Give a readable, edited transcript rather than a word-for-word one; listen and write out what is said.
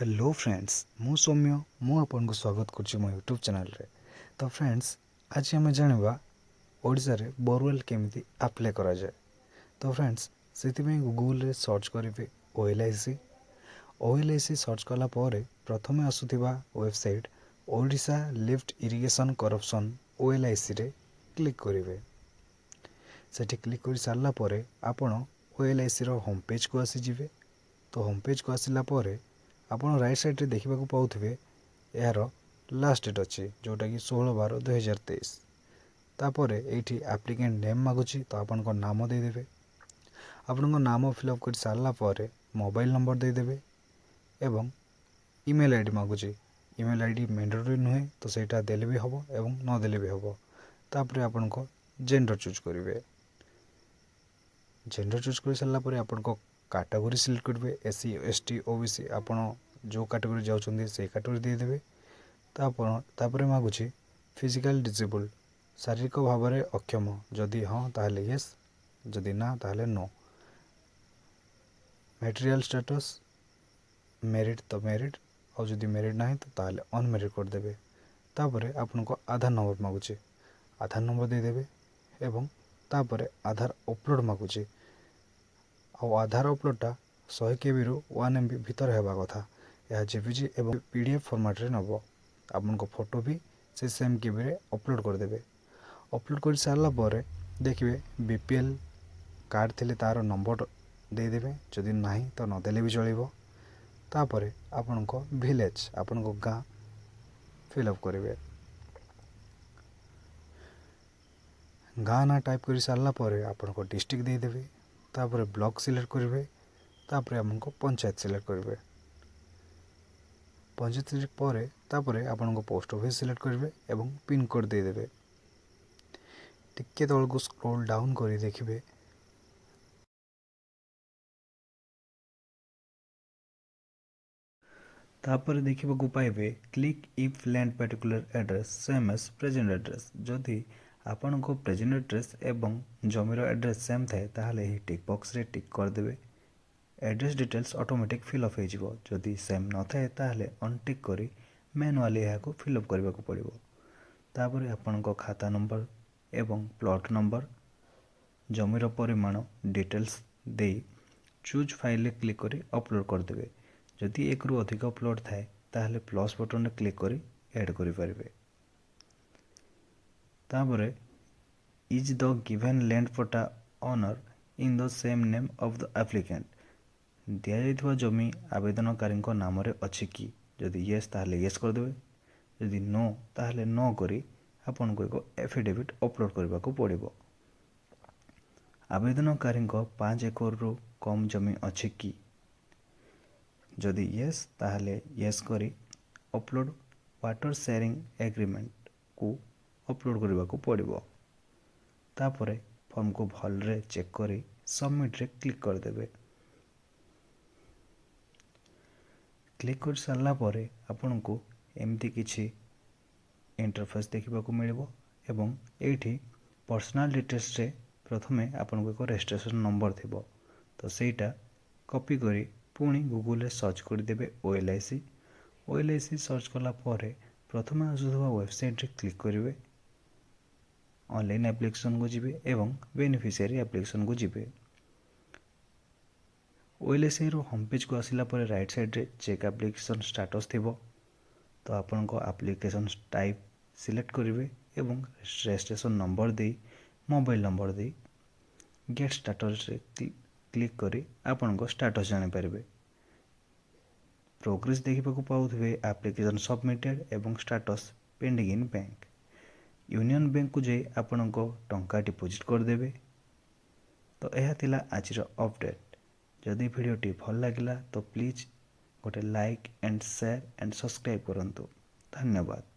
Hello friends मु सौम्य मु आपन को स्वागत करछि मो यूट्यूब चैनल रे। तो फ्रेंड्स आज हम जानवा ओडिसा रे बोरवेल केमिति अप्लाई करा जाए। तो फ्रेंड्स सेति में गूगल रे सर्च करिवे ओएलआईसी सर्च कला परे प्रथमे आसुथिबा website Odisha lift irrigation corporation OLIC रे क्लिक करिवे। सेठी क्लिक कर सारला परे आपण ओएलआईसी रो होम पेज को आसी जिवे। तो होम पेज को आसिला परे आपण राइट साइड रे देखा पाउथिबे यार लास्ट डेट अच्छी जोटा कि 16/12/2023। तापरे एठी एप्लिकेंट नेम मागुची तो आपण को नाम दे देबे। आपण को नाम फिलअप कर सारला परे मोबाइल नंबर दे देबे एवं ईमेल आईडी मागुची। ईमेल आईडी मैंडेटरी नुहे तो सेटा देले भी हबो एवं न देले भी हबो। तापरे आपण को जेंडर चूज करिवे। जेंडर चूज कर सारला परे आपण को कैटेगरी सिलेक्ट करेंगे एससी एसटी ओबीसी आपण जो कैटेगरी जाउछन्ती से कैटेगरी दे देबे। तापरे मागुची फिजिकल डिसेबल शारीरिक भाव में अक्षम जदि हाँ ताहले यस जदि ना ताहले नो। मैटेरियल स्टेटस मेरिट तो मेरिट और जदि मेरिट ना तो ताहले अनमेरिट कर देबे। तापरे आपण को आधार नंबर मागुची आधार नंबर दे देबे एवं तापरे आधार अपलोड मागुची आधार अपलोडटा 100 KB रु 1 MB भितर हेबा कथा। यह जेपीजी एवं पीडीएफ फॉर्मेट रे नबो। आपन को फोटो भी से सेम KB रे अपलोड कर देबे। अपलोड कर सारला परे देखिबे बीपीएल कार्ड थिले तार नंबर दे देबे जदि नाही तो न देले भी चलिबो। तापरे आपन को विलेज आपन को गां फिलअप करिवे। गां ना टाइप कर सारला परे आपन को डिस्ट्रिक्ट दे देबे। तापरे ब्लॉक सिलेक्ट करिवे। तापरे हमको पंचायत सिलेक्ट करिवे। पंचायत सिलेक्ट परे तापरे आपन को पोस्ट ऑफिस सिलेक्ट करिवे एवं पिन कोड दे देबे। टिके तळ को स्क्रॉल डाउन करी देखिबे तापरे देखिबा को पाइबे click if land particular address same as present address. जदि आपन को प्रेजेंट एड्रेस एवं जमीर एड्रेस सेम थाए ताहले ही टिक बॉक्स रे टिक कर देबे। एड्रेस डिटेल्स ऑटोमेटिक फिलअप हो जिवो। जदि सेम न थाए ताहले अनटिक करी मैनुअली याको फिलअप करबा को पड़िबो। तापरे आपन को खाता नंबर एवं प्लॉट नंबर जमीर परिमाण डिटेल्स दे चूज फाइल रे क्लिक करी अपलोड कर देबे। जदि एक रु अधिक प्लॉट थाए ताहले प्लस बटन रे क्लिक करी ऐड करि परिबे। तापरे इज द गिवन लैंड पट्टा owner in the same name of the applicant दिया जाइथवा जमी आवेदनकारी नाम रे अछि कि जदि यस ताहले यस कर देबे जदि नो ताहले नो करी आपन को एक एफिडेविट अपलोड करबा को पड़िबो। आवेदनकारी 5 एकड़ रु कम जमी अछि कि जदि यस ताहले यस करी अपलोड वाटर शेयरिंग एग्रीमेंट को अपलोड करबा को पड़िबो। तापरे फॉर्म को भल रे चेक करी सबमिट रे क्लिक कर देबे। क्लिक कर सारला परे आपन को एमती किछि इंटरफेस देखिबा को मिलिबो एवं एठी पर्सनल डिटेल्स रे प्रथमे आपन को एक रजिस्ट्रेशन नंबर थिबो तो सेटा कॉपी करी पुणी गूगल रे सर्च कर देबे ओएलआईसी सर्च कला परे प्रथमे आसुथबा वेबसाइट रे क्लिक करिवे। ऑनलाइन एप्लिकेशन को जिबे एवं बेनिफिशियरी एप्लिकेशन को जिबे। ओएलआईसी रो होम पेज को आसिला परे राइट साइड रे चेक एप्लिकेशन स्टेटस थिबो तो आपन को एप्लिकेशन टाइप सिलेक्ट करिवे एवं registration number they mobile number they get status रे क्लिक करी आपन को स्टेटस जानि परिबे। प्रोग्रेस देखिबा को पाउथबे एप्लिकेशन सबमिटेड एवं status pending in bank. Union bank को जाई आपन को टंका डिपॉजिट कर देबे। तो यह थिला आजिर अपडेट। जदि वीडियोटी भल लागिला तो प्लीज गोटे like and share and subscribe करंतु। धन्यवाद।